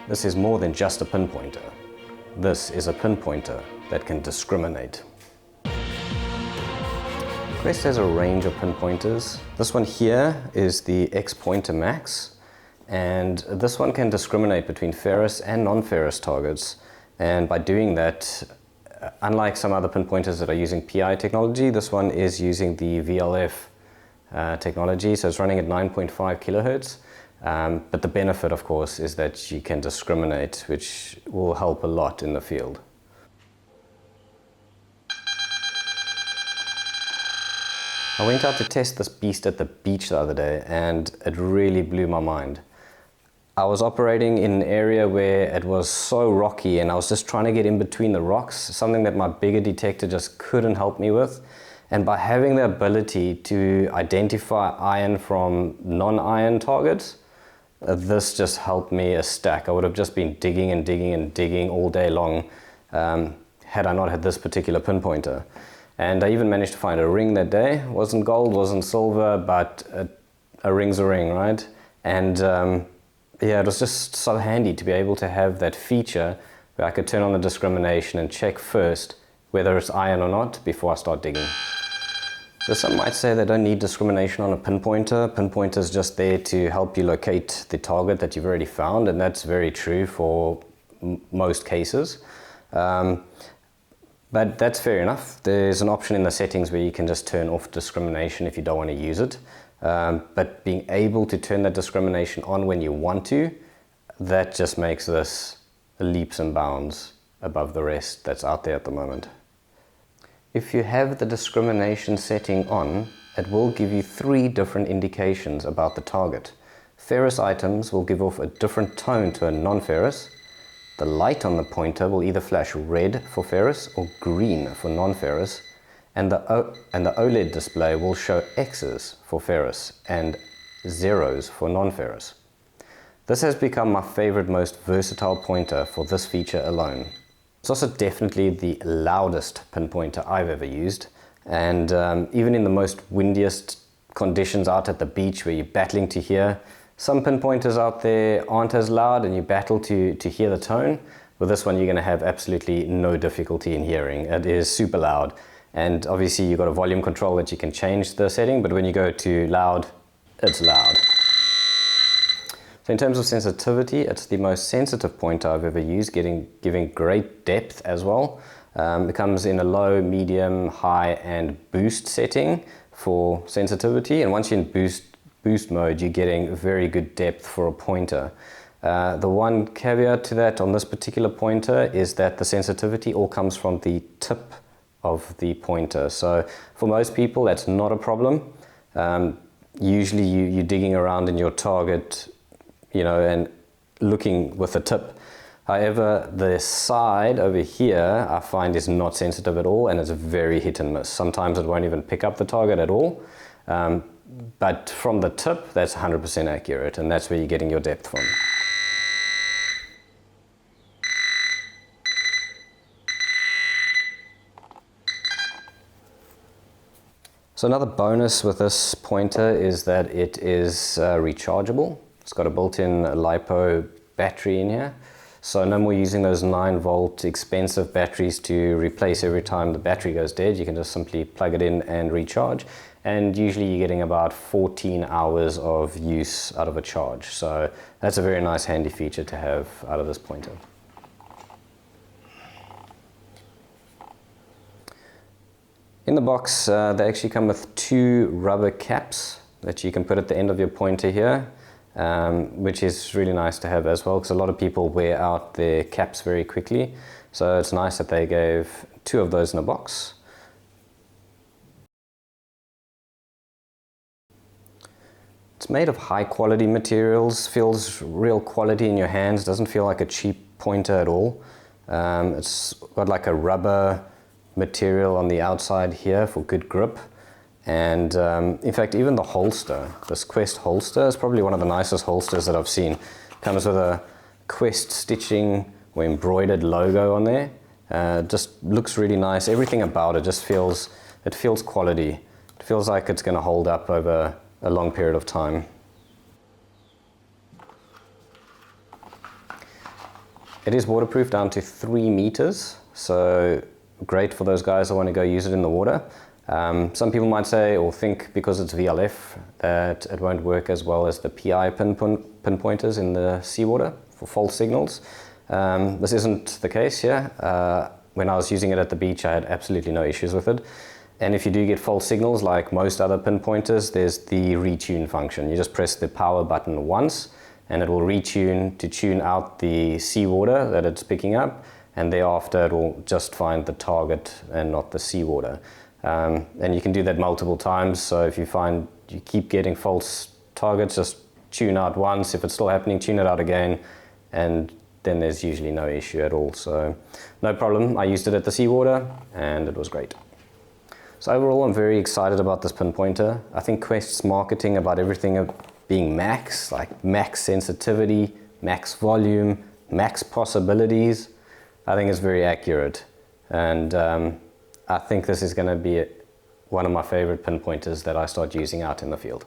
This is more than just a pinpointer. This is a pinpointer that can discriminate. Quest has a range of pinpointers. This one here is the XPointer MAX, and this one can discriminate between ferrous and non-ferrous targets. And by doing that, unlike some other pinpointers that are using PI technology, this one is using the VLF technology, so it's running at 9.5 kilohertz. But the benefit, of course, is that you can discriminate, which will help a lot in the field. I went out to test this beast at the beach the other day, and it really blew my mind. I was operating in an area where it was so rocky, and I was just trying to get in between the rocks, something that my bigger detector just couldn't help me with. And by having the ability to identify iron from non-iron targets, this just helped me a stack. I would have just been digging and digging and digging all day long had I not had this particular pinpointer. And I even managed to find a ring that day. It wasn't gold, wasn't silver, but a ring's a ring, right? And yeah, it was just so handy to be able to have that feature where I could turn on the discrimination and check first whether it's iron or not before I start digging. So some might say they don't need discrimination on a pinpointer. Pinpointer is just there to help you locate the target that you've already found, and that's very true for most cases. But that's fair enough. There's an option in the settings where you can just turn off discrimination if you don't want to use it. But being able to turn that discrimination on when you want to, that just makes this leaps and bounds above the rest that's out there at the moment. If you have the discrimination setting on, it will give you 3 different indications about the target. Ferrous items will give off a different tone to a non-ferrous. The light on the pointer will either flash red for ferrous or green for non-ferrous, and the OLED display will show X's for ferrous and zeros for non-ferrous. This has become my favorite, most versatile pointer for this feature alone. It's also definitely the loudest pinpointer I've ever used, and even in the most windiest conditions out at the beach where you're battling to hear, some pinpointers out there aren't as loud and you battle to hear the tone. With this one, you're going to have absolutely no difficulty in hearing. It is super loud, and obviously you've got a volume control that you can change the setting, but when you go to loud, it's loud. So in terms of sensitivity, it's the most sensitive pointer I've ever used, giving great depth as well. It comes in a low, medium, high and boost setting for sensitivity, and once you're in boost mode, you're getting very good depth for a pointer. The one caveat to that on this particular pointer is that the sensitivity all comes from the tip of the pointer. So for most people, that's not a problem. Usually you're digging around in your target, you know, and looking with the tip. However, the side over here I find is not sensitive at all, and it's very hit and miss. Sometimes it won't even pick up the target at all. But from the tip, that's 100% accurate, and that's where you're getting your depth from. So another bonus with this pointer is that it is rechargeable. It's got a built-in LiPo battery in here. So no more using those 9-volt expensive batteries to replace every time the battery goes dead. You can just simply plug it in and recharge. And usually you're getting about 14 hours of use out of a charge. So that's a very nice handy feature to have out of this pointer. In the box, they actually come with 2 rubber caps that you can put at the end of your pointer here, which is really nice to have as well, because a lot of people wear out their caps very quickly. So it's nice that they gave 2 of those in a box. It's made of high quality materials, feels real quality in your hands, doesn't feel like a cheap pointer at all. It's got like a rubber material on the outside here for good grip. And in fact, even the holster, this Quest holster, is probably one of the nicest holsters that I've seen. Comes with a Quest stitching or embroidered logo on there. Just looks really nice. Everything about it just feels quality. It feels like it's going to hold up over a long period of time. It is waterproof down to 3 meters, so great for those guys that want to go use it in the water. Some people might say or think because it's VLF that it won't work as well as the PI pinpointers in the seawater for false signals. This isn't the case here. When I was using it at the beach, I had absolutely no issues with it. And if you do get false signals, like most other pinpointers, there's the retune function. You just press the power button once, and it will retune to tune out the seawater that it's picking up, and thereafter it will just find the target and not the seawater. And you can do that multiple times, so if you find you keep getting false targets, just tune out once. If it's still happening, tune it out again, and then there's usually no issue at all. So no problem. I used it at the seawater and it was great. So overall, I'm very excited about this pinpointer. I think Quest's marketing about everything being max, like max sensitivity, max volume, max possibilities, I think is very accurate. And I think this is going to be one of my favorite pinpointers that I start using out in the field.